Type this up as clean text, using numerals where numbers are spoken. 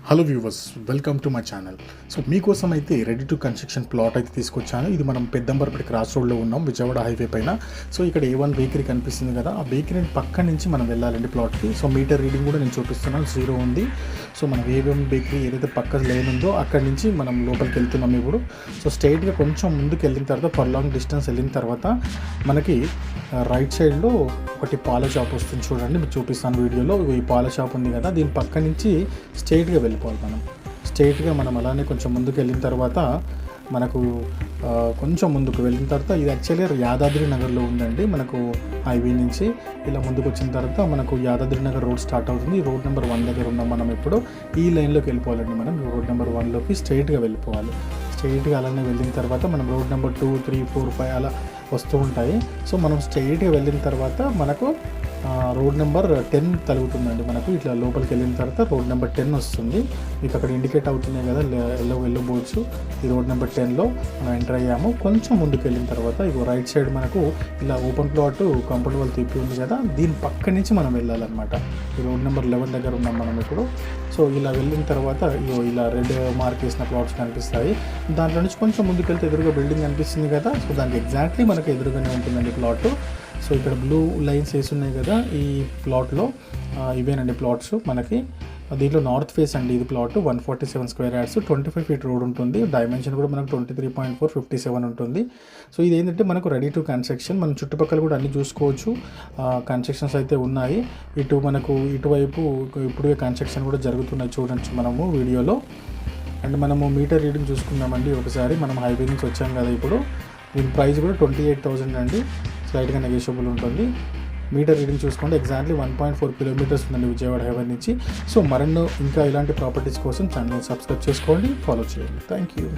Hello viewers, welcome to my channel. So మీకోసం అయితే ready to construction plot అయితే తీసుకొచ్చాను. ఇది మనం పెద్దంబర్పేట క్రాస్ రోడ్లో ఉన్నాం, విజయవాడ హైవే పైన. సో ఇక్కడ A1 బేకరీ కనిపిస్తుంది కదా, ఆ బేకరీ పక్క నుంచి మనం వెళ్ళాలండి ప్లాట్కి. సో మీటర్ రీడింగ్ కూడా నేను చూపిస్తున్నాను, 0 ఉంది. సో మనం A1 బేకరీ ఏదైతే పక్క లేన్ ఉందో అక్కడి నుంచి మనం లోపలికి వెళ్తున్నాం ఇప్పుడు. సో స్ట్రైట్గా కొంచెం ముందుకు వెళ్ళిన తర్వాత లాంగ్ డిస్టెన్స్ వెళ్ళిన తర్వాత మనకి రైట్ సైడ్లో ఒకటి పాల షాప్ వస్తుంది చూడండి, మీకు చూపిస్తాను వీడియోలో. ఈ పాల షాప్ ఉంది కదా, దీని పక్క నుంచి స్ట్రైట్గా వెళ్ళిపోవాలి మనం. స్ట్రైట్గా మనం అలానే కొంచెం ముందుకు వెళ్ళిన తర్వాత మనకు కొంచెం ముందుకు వెళ్ళిన తర్వాత ఇది యాక్చువల్లీ యాదాద్రి నగర్లో ఉందండి. మనకు హైవే నుంచి ఇలా ముందుకు వచ్చిన తర్వాత మనకు యాదాద్రి నగర్ రోడ్ స్టార్ట్ అవుతుంది. రోడ్ నెంబర్ 1 దగ్గర ఉన్నాం మనం ఇప్పుడు. ఈ లైన్లోకి వెళ్ళిపోవాలండి మనం. రోడ్ నెంబర్ 1లోకి స్ట్రైట్గా వెళ్ళిపోవాలి. స్ట్రైట్గా అలానే వెళ్ళిన తర్వాత మనం రోడ్ నెంబర్ 2, 3, 4, 5 అలా వస్తూ ఉంటాయి. సో మనం స్ట్రైట్గా వెళ్ళిన తర్వాత మనకు రోడ్ నెంబర్ 10 తగులుతుందండి మనకు. ఇట్లా లోపలికి వెళ్ళిన తర్వాత రోడ్ నెంబర్ 10 వస్తుంది. మీకు అక్కడ ఇండికేట్ అవుతున్నాయి కదా ఎల్లో బోర్డ్స్. ఈ రోడ్ నెంబర్ 10లో మనం ఎంటర్ అయ్యాము. కొంచెం ముందుకు వెళ్ళిన తర్వాత ఇగో రైట్ సైడ్ మనకు ఇలా ఓపెన్ ప్లాట్ కాంపౌండ్ వాల్ తిప్పి ఉంది కదా, దీని పక్క నుంచి మనం వెళ్ళాలన్నమాట. ఈ రోడ్ నెంబర్ 11 దగ్గర ఉన్నాం మనం ఇప్పుడు. సో ఇలా వెళ్ళిన తర్వాత ఇగో ఇలా రెడ్ మార్క్ వేసిన ప్లాట్స్ కనిపిస్తాయి. దాంట్లో నుంచి కొంచెం ముందుకు వెళ్తే ఎదురుగా బిల్డింగ్ కనిపిస్తుంది కదా, సో దానికి ఎగ్జాక్ట్లీ మనకు ఎదురుగానే ఉంటుందండి ప్లాట్. సో ఇక్కడ బ్లూ లైన్స్ వేసి ఉన్నాయి కదా ఈ ప్లాట్లో, ఇవేనండి ప్లాట్స్ మనకి. దీంట్లో నార్త్ ఫేస్ అండి ఇది plot. 147 square yards, 25 feet road ఉంటుంది. డైమెన్షన్ కూడా మనకు 23.4, 57 ఉంటుంది. సో ఇది ఏంటంటే మనకు రెడీ టు కన్స్ట్రక్షన్. మనం చుట్టుపక్కల కూడా అన్ని చూసుకోవచ్చు, కన్స్ట్రక్షన్స్ అయితే ఉన్నాయి. ఇటువైపు ఇప్పుడే కన్స్ట్రక్షన్ కూడా జరుగుతున్నాయి, చూడొచ్చు మనము వీడియోలో. అండ్ మనము మీటర్ రీడింగ్ చూసుకున్నామండి ఒకసారి. మనం హైవే నుంచి వచ్చాం కదా ఇప్పుడు. దీని ప్రైస్ కూడా 28,000 అండి, స్లైట్గా నెగోషియబుల్ ఉంటుంది. మీటర్ రీడింగ్ చూసుకోండి, ఎగ్జాక్ట్లీ 1.4 కిలోమీటర్స్ ఉందండి విజయవాడ హైవే నుంచి. సో మరెన్నో ఇంకా ఇలాంటి ప్రాపర్టీస్ కోసం ఛానల్ సబ్స్క్రైబ్ చేసుకోండి, ఫాలో చేయండి. Thank you.